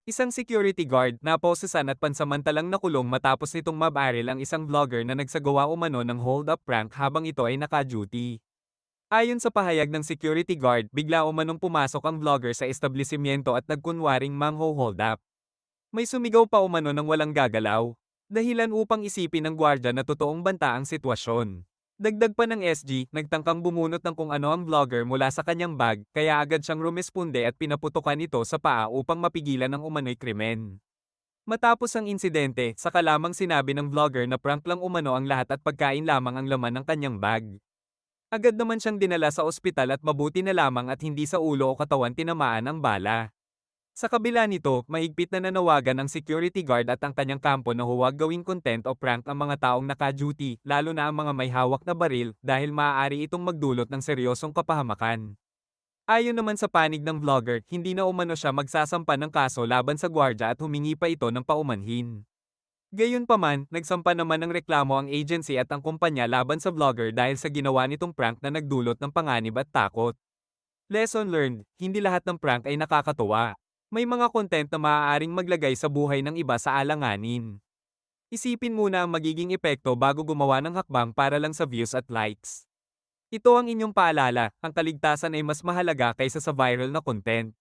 Isang security guard na posesan at pansamantalang nakulong matapos nitong mabaril ang isang vlogger na nagsagawa umano ng hold-up prank habang ito ay naka-duty. Ayon sa pahayag ng security guard, bigla umanong pumasok ang vlogger sa establisimyento at nagkunwaring mangho-hold up. May sumigaw pa umano ng walang gagalaw. Dahilan upang isipin ng gwardya na totoong banta ang sitwasyon. Dagdag pa ng SG, nagtangkang bumunot ng kung ano ang vlogger mula sa kanyang bag, kaya agad siyang rumesponde at pinaputukan ito sa paa upang mapigilan ang umano'y krimen. Matapos ang insidente, saka lamang sinabi ng vlogger na prank lang umano ang lahat at pagkain lamang ang laman ng kanyang bag. Agad naman siyang dinala sa ospital at mabuti na lamang at hindi sa ulo o katawan tinamaan ang bala. Sa kabila nito, mahigpit na nanawagan ang security guard at ang kanyang kampo na huwag gawing content o prank ang mga taong naka-duty, lalo na ang mga may hawak na baril, dahil maaari itong magdulot ng seryosong kapahamakan. Ayon naman sa panig ng vlogger, hindi na umano siya magsasampa ng kaso laban sa gwardya at humingi pa ito ng paumanhin. Gayunpaman, nagsampa naman ng reklamo ang agency at ang kumpanya laban sa vlogger dahil sa ginawa nitong prank na nagdulot ng panganib at takot. Lesson learned, hindi lahat ng prank ay nakakatuwa. May mga content na maaaring maglagay sa buhay ng iba sa alanganin. Isipin muna ang magiging epekto bago gumawa ng hakbang para lang sa views at likes. Ito ang inyong paalala, ang kaligtasan ay mas mahalaga kaysa sa viral na content.